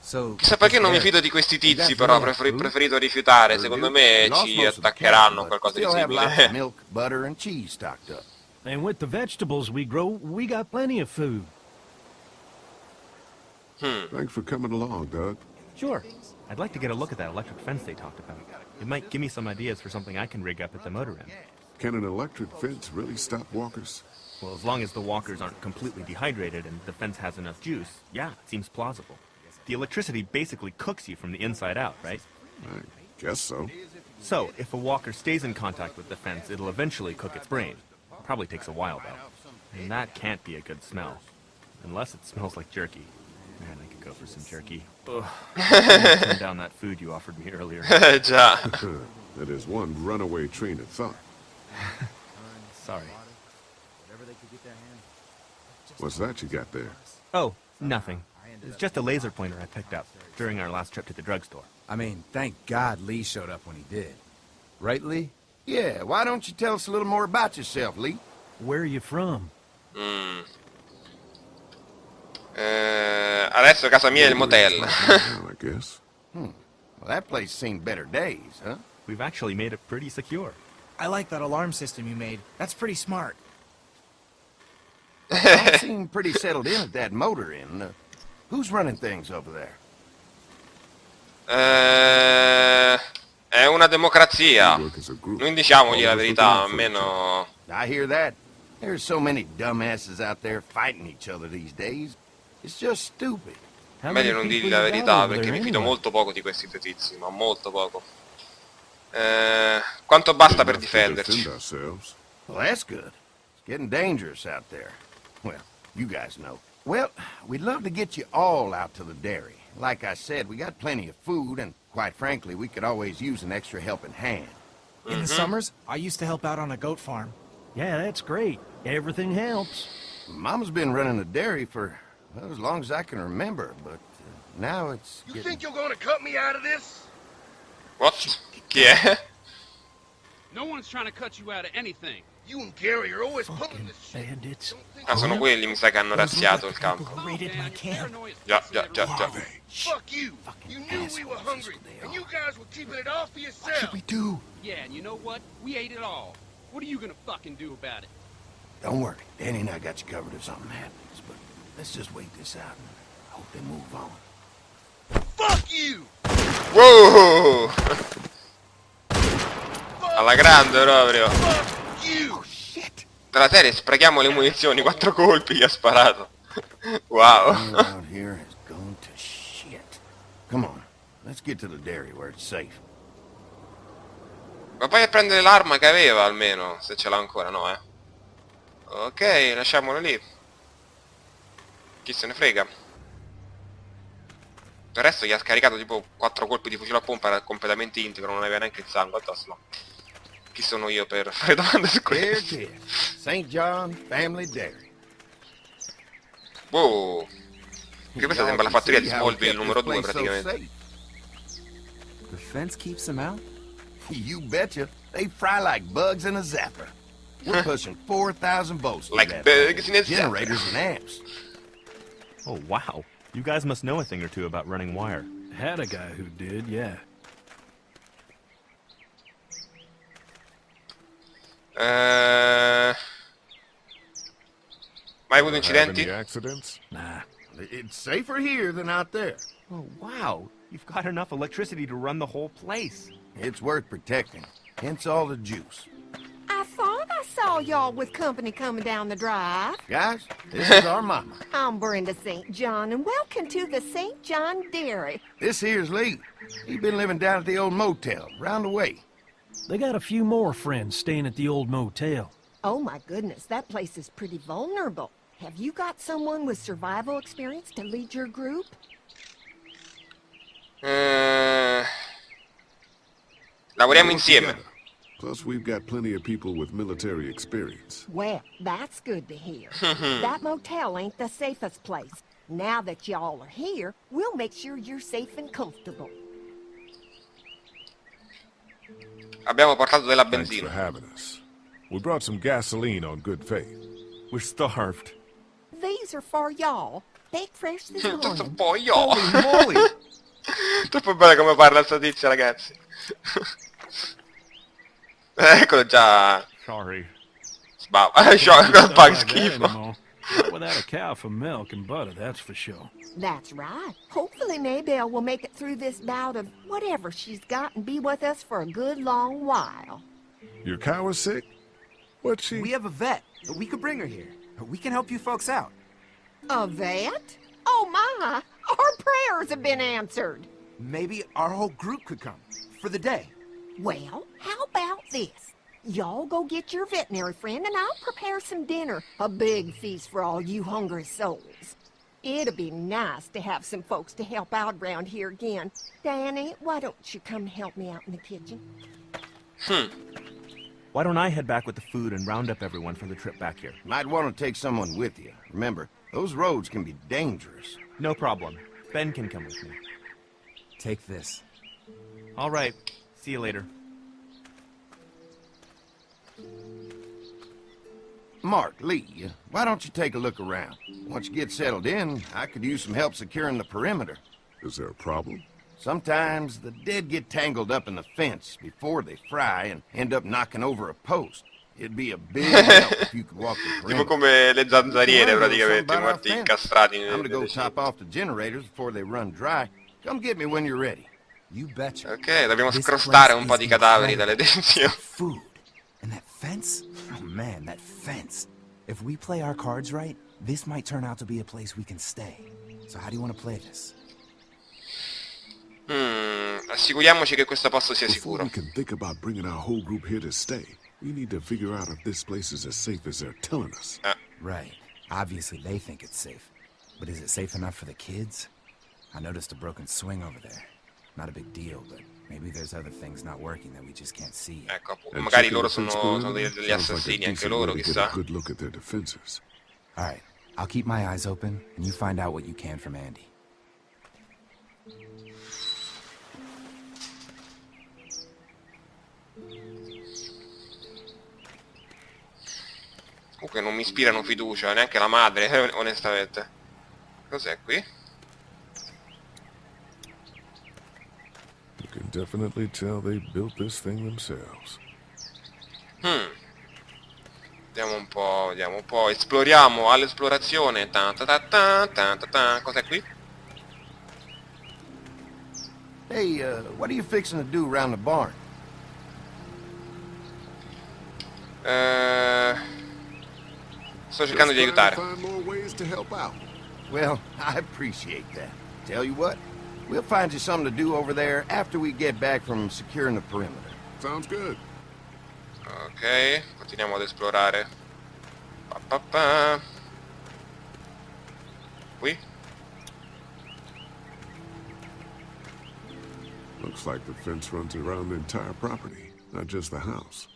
Chissà perché non mi fido di questi tizi, però preferito rifiutare. Secondo me ci attaccheranno o qualcosa di simile. Milk, butter, and cheese stocked up. And with the vegetables we grow, we got plenty of food. Thanks for coming along, Doug. Sure. I'd like to get a look at that electric fence they talked about. It might give me some ideas for something I can rig up at the motor inn. Can an electric fence really stop walkers? Well, as long as the walkers aren't completely dehydrated and the fence has enough juice, yeah, it seems plausible. The electricity basically cooks you from the inside out, right? I guess so. So, if a walker stays in contact with the fence, it'll eventually cook its brain. Probably takes a while, though. And that can't be a good smell. Unless it smells like jerky. Man, I could go for some jerky. Ugh. Turn down that food you offered me earlier. Già. That is one runaway train of thought. Sorry. What's that you got there? Oh, nothing. It's just a laser pointer I picked up during our last trip to the drugstore. I mean, thank God Lee showed up when he did. Right, Lee? Yeah, why don't you tell us a little more about yourself, Lee? Where are you from? Adesso casa mia è il motel. I guess. Well, that place seen better days, huh? We've actually made it pretty secure. I like that alarm system you made. That's pretty smart. You seem pretty settled in at that motor inn. Who's running things over there? È una democrazia. Non diciamogli la verità, almeno... I hear that. There's so many dumbasses out there fighting each other these days. It's just stupid. Meglio non dirgli la verità, perché mi fido molto poco di questi due tizi, ma molto poco. Quanto basta per difenderci? Well, that's good. It's getting dangerous out there. Well, you guys know. Well, we'd love to get you all out to the dairy. Like I said, we got plenty of food, and quite frankly, we could always use an extra helping hand. In the summers, I used to help out on a goat farm. Yeah, that's great. Everything helps. Mama's been running the dairy for, well, as long as I can remember, but now it's You think you're gonna cut me out of this? What? Chi è? No one's trying to cut you out of anything. You and Gary are always pulling this shit. Bandits. Ah, sono quelli, mi sa che hanno razziato il campo. Raided my camp. Già. Fuck you! You knew we were hungry, and you guys were keeping it all for yourself. We do. Yeah, and you know what? We ate it all. What are you gonna fucking do about it? Don't worry, Danny and I got you covered if something happens, but let's just wait this out and hope they move on. Fuck you! Wow! Alla grande proprio. Fuck you! Della serie sprechiamo le munizioni, 4 colpi gli ha sparato. Wow. Out here has gone to shit. Come on, let's get to the dairy where it's safe. Ma vai a prendere l'arma che aveva almeno, se ce l'ha ancora, no Ok, lasciamolo lì. Chi se ne frega. Del resto gli ha scaricato tipo 4 colpi di fucile a pompa, era completamente integro, non aveva neanche il sangue addosso, no. Chi sono io per fare domande su questo? St. John Family Dairy. Wow. Che questa sembra la fattoria di Smallville numero 2 praticamente. The fence keeps them out? You betcha. They fry like bugs in a zapper. We're pushing 4,000 volts. Like bugs in a zapper. Generators and amps. Oh, wow. You guys must know a thing or two about running wire. Had a guy who did, yeah. Mai avuto incidenti? Any accidents? Nah, it's safer here than out there. Oh, wow. You've got enough electricity to run the whole place. It's worth protecting. Hence all the juice. I thought I saw y'all with company coming down the drive. Guys, this is our mama. I'm Brenda St. John, and welcome to the St. John Dairy. This here's Lee. He been living down at the old motel, round the way. They got a few more friends staying at the old motel. Oh my goodness, that place is pretty vulnerable. Have you got someone with survival experience to lead your group? Lavoriamo insieme. Plus, we've got plenty of people with military experience. Well, that's good to hear. That motel ain't the safest place. Now that y'all are here, we'll make sure you're safe and comfortable. Abbiamo portato della Thanks for benzina. having us. We brought some gasoline on good faith. We're starved. These are for y'all. steak fresh this Tutto morning. un po' io. Holy moly! Troppo bello come parla sta tizia, ragazzi. Eccolo già. Sorry. Sbava. Can't Sciocco, do stuff fa like that schifo. anymore. Not without a cow for milk and butter, that's for sure. That's right. Hopefully Maybelle will make it through this bout of whatever she's got and be with us for a good long while. Your cow is sick? What's she... We have a vet. We could bring her here. We can help you folks out. A vet? Oh my! Our prayers have been answered. Maybe our whole group could come. For the day. Well, how about this? Y'all go get your veterinary friend and I'll prepare some dinner. A big feast for all you hungry souls. It'll be nice to have some folks to help out around here again. Danny, why don't you come help me out in the kitchen? Why don't I head back with the food and round up everyone for the trip back here? Might want to take someone with you. Remember, those roads can be dangerous. No problem. Ben can come with me. Take this. All right. See you later. Mark, Lee, why don't you take a look around? Once you get settled in, I could use some help securing the perimeter. Is there a problem? Sometimes the dead get tangled up in the fence before they fry and end up knocking over a post. It'd be a big help if you could walk the Tipo perimeter. come le zanzariere Something praticamente, about our morti fence. incastrati I'm gonna go nelle top off the generators before they run dry. Come get me when you're ready. You betcha. Ok, dobbiamo This scrostare place un po' is di cadaveri dalle incredible. tensioni. Food. And that fence? Oh man, that fence. If we play our cards right, this might turn out to be a place we can stay. So how do you want to play this? Assicuriamoci che questo posto sia Before sicuro. we can think about bringing our whole group here to stay, we need to figure out if this place is as safe as they're telling us. Right. Obviously they think it's safe. But is it safe enough for the kids? I noticed a broken swing over there. Not a big deal, but maybe there's other things not working that we just can't see yet. Ecco, appunto, And magari checking loro the fence sono perimeter degli sounds like a assassini, anche decent loro, way to get chissà. a good look at their defenses. All right. I'll keep my eyes open, and you find out what you can from Andy. Comunque non mi ispirano fiducia, neanche la madre, onestamente. Cos'è qui? You can definitely tell they built this thing themselves. Vediamo un po', esploriamo all'esplorazione. Ta ta ta ta ta ta ta. Cos'è qui? Hey, what are you fixing to do around the barn? Sto cercando di Just trying aiutare. to find more ways to help out. Well, I appreciate that. Tell you what, we'll find you something to do over there after we get back from securing the perimeter. Sounds good. Ok, continuiamo ad esplorare. Pa, pa, pa. Qui? Looks like the fence runs around the entire property, not just the house.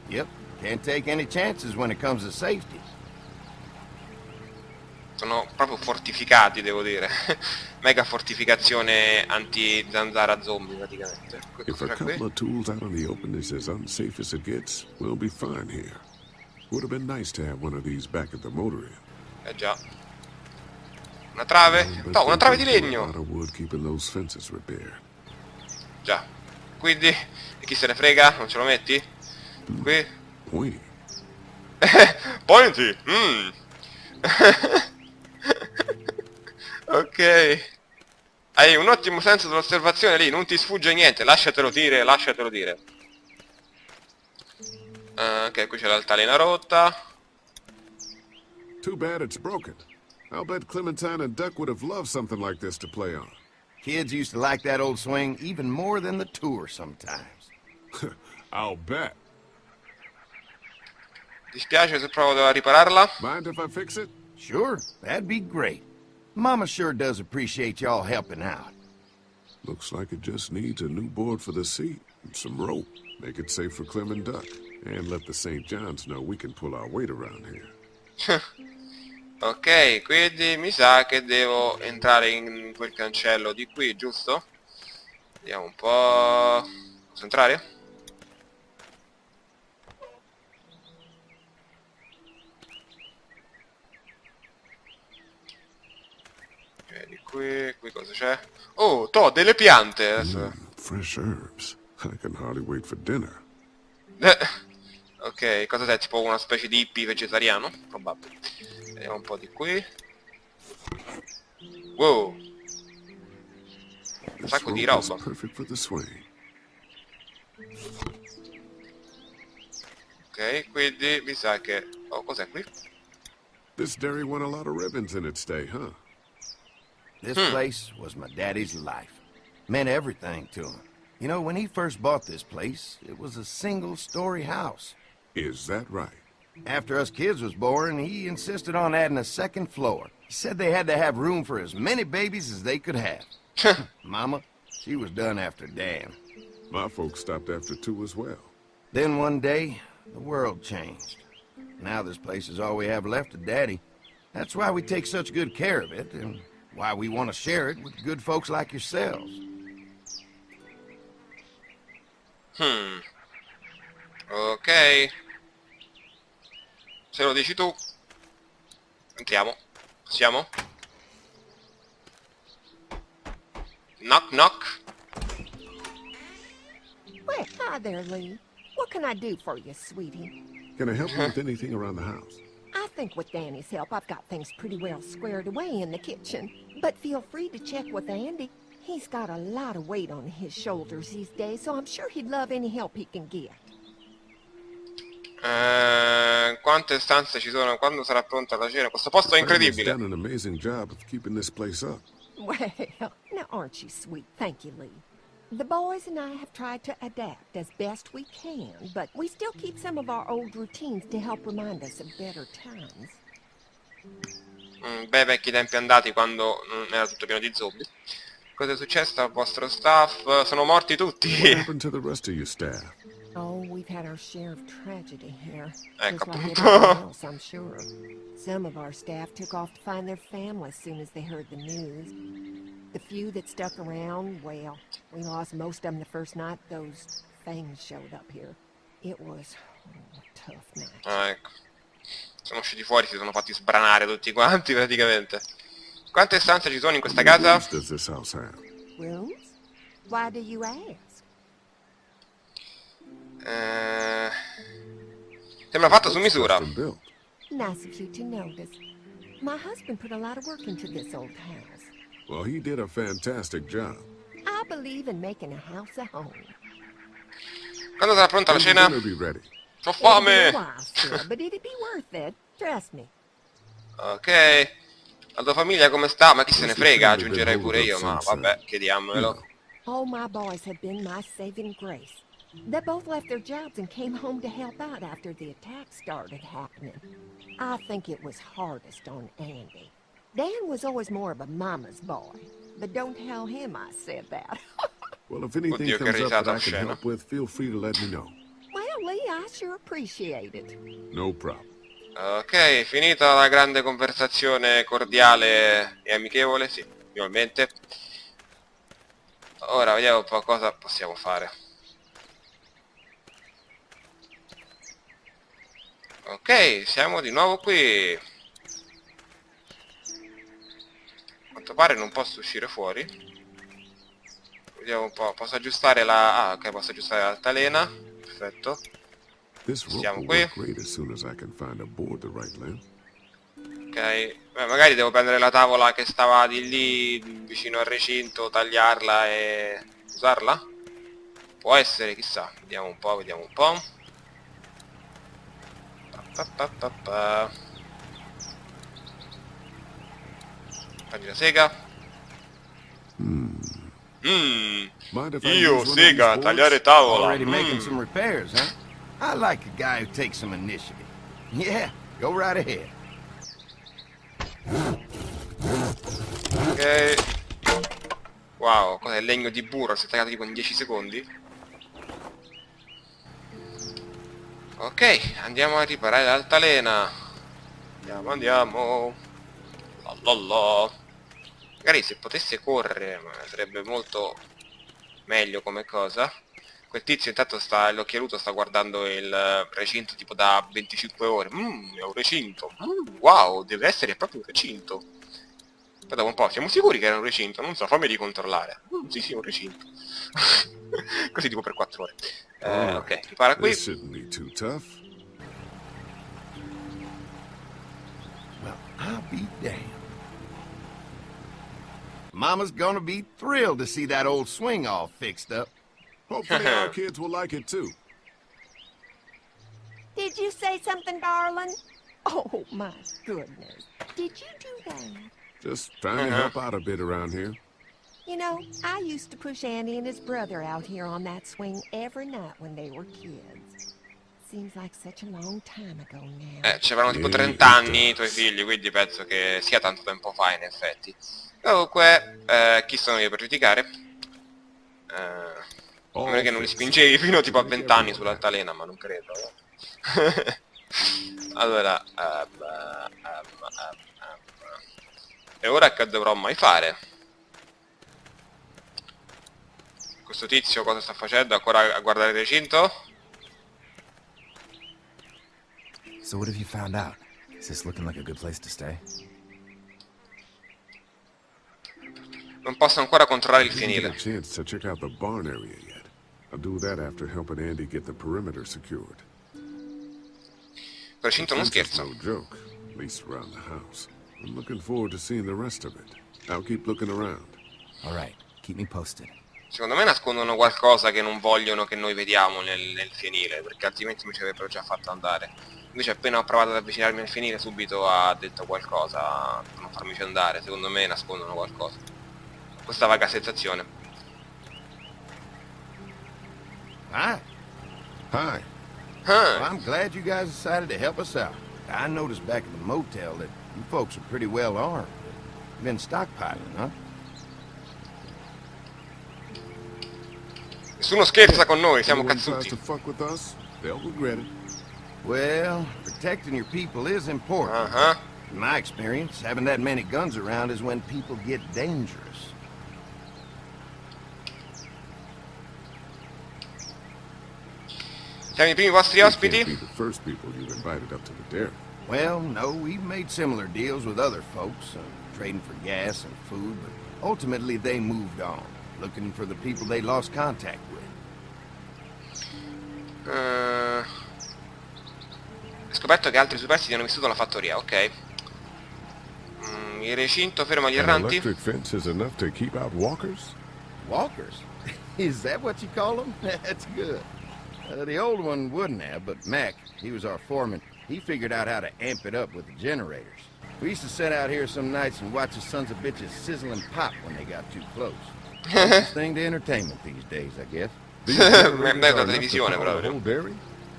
Yep, can't take any chances when it comes to safety. Sono proprio fortificati, devo dire. Mega fortificazione anti-zanzara zombie, praticamente. If Cosa a c'è couple qui? of tools out in the open is as unsafe as it gets, we'll be fine here. Would have been nice to have one of these back at the motor inn. Eh già. Una trave? But No, una trave di they put a legno! lot of wood keeping those fences repaired. Già. Quindi, e chi se ne frega? Non ce lo metti? Qui? Pointy. Pointy! Ok. Hai un ottimo senso dell'osservazione lì, non ti sfugge niente, lasciatelo dire, lasciatelo dire. Ok, qui c'è l'altalena rotta. Too bad it's broken. I'll bet Clementine and Duck would have loved something like this to play on. Kids used to like that old swing even more than the tour sometimes. I'll bet. Dispiace se provo a ripararla? Mind if I fix it? Sure, that'd be great. Mama sure does appreciate y'all helping out. Looks like it just needs a new board for the seat and some rope. Make it safe for Clem and Duck. And let the St. John's know we can pull our weight around here. Ok, quindi mi sa che devo entrare in quel cancello di qui, giusto? Vediamo un po'. Posso entrare? Ok, di qui cosa c'è? Oh, delle piante! Adesso... Fresh herbs. I can hardly wait for dinner. Ok, cosa sei? Tipo una specie di hippie vegetariano? Probabile. Vediamo un po' di qui. Wow! Un This sacco di rope is roba. perfect for the swing. Ok, quindi mi sa che... Oh, cos'è qui? This dairy won a lot of ribbons in its day, huh? This place was my daddy's life. Meant everything to him. You know, when he first bought this place, it was a single-story house. Is that right? After us kids was born, he insisted on adding a second floor. He said they had to have room for as many babies as they could have. Mama, she was done after Dan. My folks stopped after 2 as well. Then one day, the world changed. Now this place is all we have left of Daddy. That's why we take such good care of it, and why we want to share it with good folks like yourselves. Ok. Se lo dici tu. Entriamo. Possiamo? Knock knock. Well, hi there, Lee. What can I do for you, sweetie? Can I help you with anything around the house? I think with Danny's help, I've got things pretty well squared away in the kitchen. But feel free to check with Andy. He's got a lot of weight on his shoulders these days, so I'm sure he'd love any help he can get. Quante stanze ci sono? Quando sarà pronta la cena? Questo posto è Family's incredibile. done an amazing job of keeping this place up. Well, now aren't you sweet? Thank you, Lee. The boys and I have tried to adapt as best we can, but we still keep some of our old routines to help remind us of better times. Bei vecchi tempi andati quando era tutto pieno di zombie. Cosa è successo al vostro staff? Sono morti tutti. What happened to the rest of your staff? Oh, we've had our share of tragedy here. Ecco, Just like appunto. everyone else, I'm sure. Some of our staff took off to find their family as soon as they heard the news. The few that stuck around, well, we lost most of them the first night those things showed up here. It was a tough night. Ah, ecco. Sono usciti fuori, si sono fatti sbranare tutti quanti praticamente. Quante stanze ci sono in questa How many casa? rooms does this house have? Rooms? Why do you ask? Sembra fatto su misura. Custom built. Nice of you to notice. My husband put a lot of work into this old house. Well, he did a fantastic job. I believe in making a house a home. Quando sarà pronta la When will cena? dinner be ready? C'ho It'll be a fame! while still, but it'd be worth it. Trust me. Ok. La tua famiglia come sta? Ma chi se ne Questi frega, film aggiungerei have pure been io, hold ma up since vabbè, then. chiediamolo. All my boys have been my saving grace. They both left their jobs and came home to help out after the attack started happening. I think it was hardest on Andy. Dan was always more of a mama's boy, but don't tell him I said that. Well, if anything Oddio, che comes up risata that I can oscena. help with, feel free to let me know. Well, Lee, I sure appreciate it. No problem. Ok, finita la grande conversazione cordiale e amichevole, sì, finalmente. Ora vediamo un po' cosa possiamo fare. Ok, siamo di nuovo qui. A quanto pare non posso uscire fuori. Vediamo un po', posso aggiustare la... Ah, ok, posso aggiustare l'altalena. Perfetto. This rope Siamo will qui. work great as soon as I can find aboard the right length. Ok, beh, magari devo prendere la tavola che stava di lì vicino al recinto, tagliarla e usarla? Può essere, chissà. Vediamo un po', vediamo un po'. Prendi la sega. Mind if I Io, use one of sega, these tagliare boards? tavola. Already making some repairs, huh? I like a guy who takes some initiative. Yeah, go right ahead. Ok. Wow, cos'è il legno di burro? Si è tagliato tipo in 10 secondi. Ok, andiamo a riparare l'altalena. Andiamo. Lololò. Magari se potesse correre, ma sarebbe molto meglio come cosa. Quel tizio intanto sta, l'occhialuto sta guardando il recinto tipo da 25 ore. È un recinto. Wow, deve essere proprio un recinto. dopo un po', siamo sicuri che era un recinto? Non so, fammi ricontrollare. Sì, un recinto. Così tipo per 4 ore. Ok, ripara qui. This shouldn't be too tough. Well, I'll be damned. Mama's gonna be thrilled to see that old swing all fixed up. Hopefully our kids will like it too. Did you say something, darling? Oh, my goodness. Did you do that? Just trying to help out a bit around here. You know, I used to push Andy and his brother out here on that swing every night when they were kids. Seems like such a long time ago now. Ci avranno tipo 30 anni i tuoi figli, quindi penso che sia tanto tempo fa in effetti. Comunque, chi sono io per giudicare? A meno che non li spingevi fino tipo a 20 anni sull'altalena, ma non credo. Allora, e ora che dovrò mai fare? Questo tizio cosa sta facendo? Ancora a guardare il recinto? So what have you found out? Is this looking like a good place to stay? Non posso ancora controllare il Didn't get a fienile. chance to check out the barn area yet. I'll do that after helping Andy get the perimeter secured. Il recinto non Fence is scherzo. no joke, at least around the house. I'm looking forward to seeing the rest of it. I'll keep looking around. All right, keep me posted. Secondo me nascondono qualcosa che non vogliono che noi vediamo nel fienile, perché altrimenti mi ci avrebbero già fatto andare. Invece appena ho provato ad avvicinarmi al fienile subito ha detto qualcosa per non farmici andare. Secondo me nascondono qualcosa. Questa vaga sensazione. Hi. Hi. Well, I'm glad you guys decided to help us out. I noticed back at the motel that you folks are pretty well armed. Been stockpiling, huh? Nessuno scherza con noi, siamo Anyone tries cazzuti. to fuck with us, they'll regret it. Well, protecting your people is important. In my experience, having that many guns around is when people get dangerous. Siamo i primi vostri We ospiti? can't be the first people you've invited up to the dairy. Well, no, we've made similar deals with other folks, trading for gas and food, but ultimately they moved on, looking for the people they lost contact with. Ho scoperto che altri superstiti hanno vissuto alla fattoria, ok. Il recinto ferma gli An erranti? electric fence is enough to keep out walkers? Walkers? Is that what you call them? That's good. The old one wouldn't have, but Mac, he was our foreman, he figured out how to amp it up with the generators. We used to sit out here some nights and watch the sons of bitches sizzle and pop when they got too close. Closest thing to entertainment these days, I guess. These generators Mezzo are enough to televisione power the proprio. whole dairy?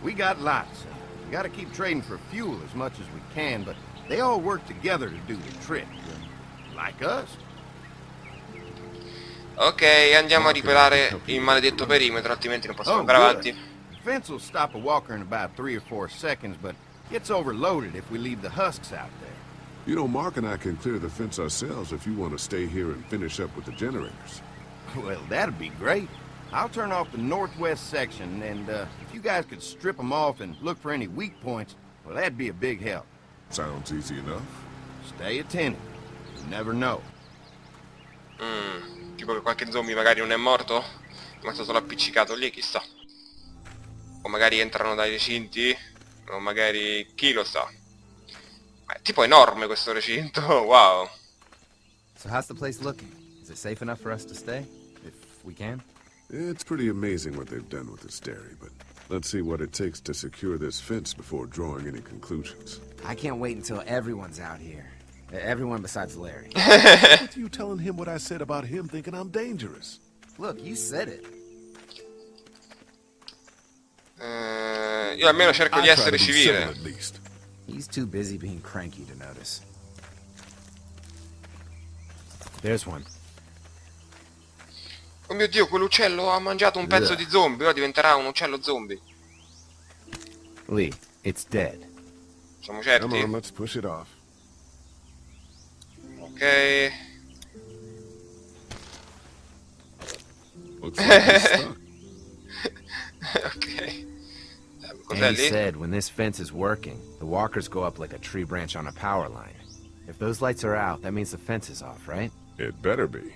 We got lots. We gotta keep trading for fuel as much as we can, but they all work together to do the trick. Like us. Ok, andiamo a riparare il maledetto perimetro, altrimenti non possiamo andare good. avanti. The fence will stop a walker in about 3 or 4 seconds, but gets overloaded if we leave the husks out there. You know, Mark and I can clear the fence ourselves if you want to stay here and finish up with the generators. Well, that'd be great. I'll turn off the northwest section, and if you guys could strip them off and look for any weak points, well, that'd be a big help. Sounds easy enough. Stay attentive. You never know. Tipo che qualche zombie magari non è morto? È rimasto solo appiccicato lì, chissà. O magari entrano dai recinti, o magari chi lo sa. Ma è tipo enorme questo recinto, wow. So how's the place looking? Is it safe enough for us to stay? If we can? It's pretty amazing what they've done with this dairy, but let's see what it takes to secure this fence before drawing any conclusions. I can't wait until everyone's out here. Everyone besides Larry. What's with you telling him what I said about him thinking I'm dangerous? Look, you said it. Io almeno cerco di I try to essere be civil civile. at least. He's too busy being cranky to notice. There's one. Oh mio Dio, quell'uccello ha mangiato un pezzo di zombie, ora diventerà un uccello zombie. Lee, it's dead. Siamo Come on, certi? let's push it off. Ok. Looks like he's stuck. Ok. Cos'è Andy lì? said when this fence is working, the walkers go up like a tree branch on a power line. If those lights are out, that means the fence is off, right? It better be.